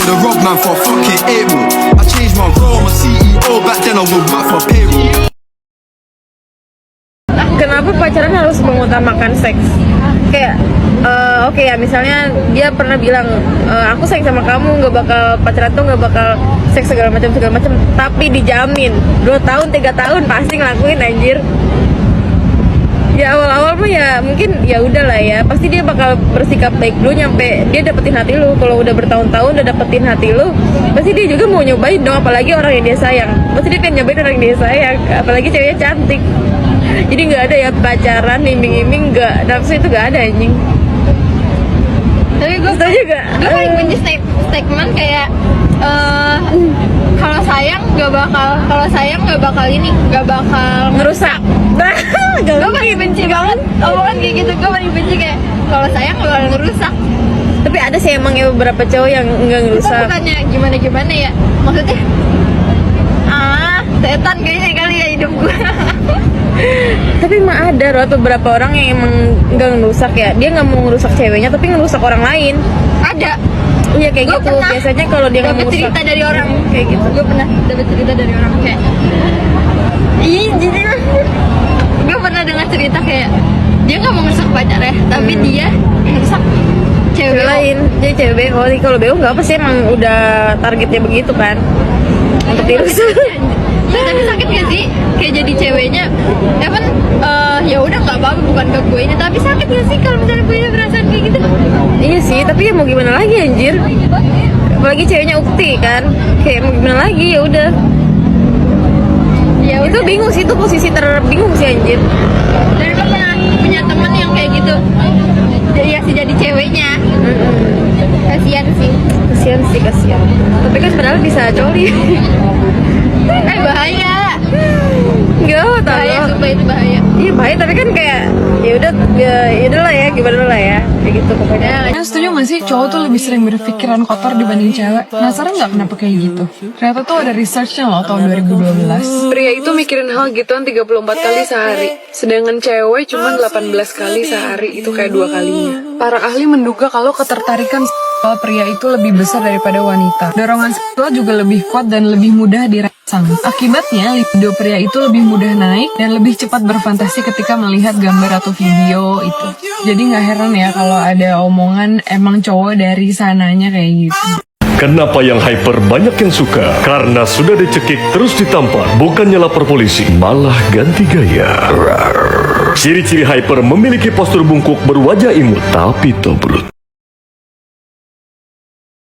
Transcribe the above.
the rob man for fucking able. I changed my role, I'm a CEO, back then I would work for payroll. Kenapa pacaran harus mengutamakan seks? Kayak oke ya, misalnya dia pernah bilang aku sayang sama kamu, nggak bakal pacaran tuh nggak bakal seks segala macam, tapi dijamin 2 tahun 3 tahun pasti ngelakuin anjir. Ya awal-awal mah ya mungkin ya udahlah ya, pasti dia bakal bersikap baik dulu nyampe dia dapetin hati lu. Kalau udah bertahun-tahun udah dapetin hati lu, pasti dia juga mau nyobain dong, apalagi orang yang dia sayang. Pasti dia pengen nyobain orang yang dia sayang, apalagi ceweknya cantik. Jadi nggak ada ya pacaran iming-iming, nggak, nafsu itu nggak ada anjing. Tapi gue juga paling benci statement kayak kalau sayang nggak bakal ini, nggak bakal ngerusak. Gue paling benci banget omongan kayak gitu. Gue paling benci kayak kalau sayang nggak bakal ngerusak. Tapi ada sih emang ya beberapa cowok yang nggak Itu ngerusak. bukannya gimana ya, maksudnya setan kayaknya kali ya hidup gue. Tapi emang ada loh beberapa orang yang emang nggak ngerusak ya, dia nggak mau ngerusak ceweknya tapi ngerusak orang lain. Ada. Iya kayak Gua gitu. pernah Biasanya kalau dia nggak dapet ngerusak cerita dari orang kayak gitu. Gue pernah dapet cerita dari orang kayak gue pernah dengar cerita kayak dia nggak mau ngerusak pacar ya, tapi dia ngerusak cewek Lain, jadi cewek bego. Kalau bego nggak apa sih, emang udah targetnya begitu kan untuk dirusak. Ya, tapi sakit gak sih kayak jadi ceweknya kan ya udah nggak apa-apa, bukan ke gue ini, tapi sakit gak sih kalau misalnya punya perasaan kayak gitu? Iya sih, tapi ya mau gimana lagi anjir. Apalagi ceweknya ukti kan, kayak mau gimana lagi, ya udah. Ya Itu udah. bingung sih, itu posisi terbingung sih anjir. Dan gue pernah punya temen yang kayak gitu, jadi ceweknya. Kasian sih. Kasian. Tapi kan padahal bisa coli. Bahaya. Enggak tahu. Bahaya, sumpah itu bahaya. Iya bahaya, tapi kan kayak ya udah lah ya, gimana lah ya, kayak gitu pokoknya. Nah, setuju gak sih cowok tuh lebih sering berpikiran kotor dibanding cewek? Penasaran gak kenapa kayak gitu? Ternyata tuh ada researchnya loh tahun 2012. Pria itu mikirin hal gituan 34 kali sehari, sedangkan cewek cuma 18 kali sehari, itu kayak 2 kalinya. Para ahli menduga kalau ketertarikan seksual pria itu lebih besar daripada wanita. Dorongan seksual juga lebih kuat dan lebih mudah dirangsang. Akibatnya, libido pria itu lebih mudah naik dan lebih cepat berfantasi ketika melihat gambar atau video itu. Jadi nggak heran ya kalau ada omongan emang cowok dari sananya kayak gitu. Kenapa yang hyper banyak yang suka? Karena sudah dicekik terus ditampar, bukannya lapor polisi, malah ganti gaya. Ciri-ciri hyper memiliki postur bungkuk berwajah imut tapi tobrut.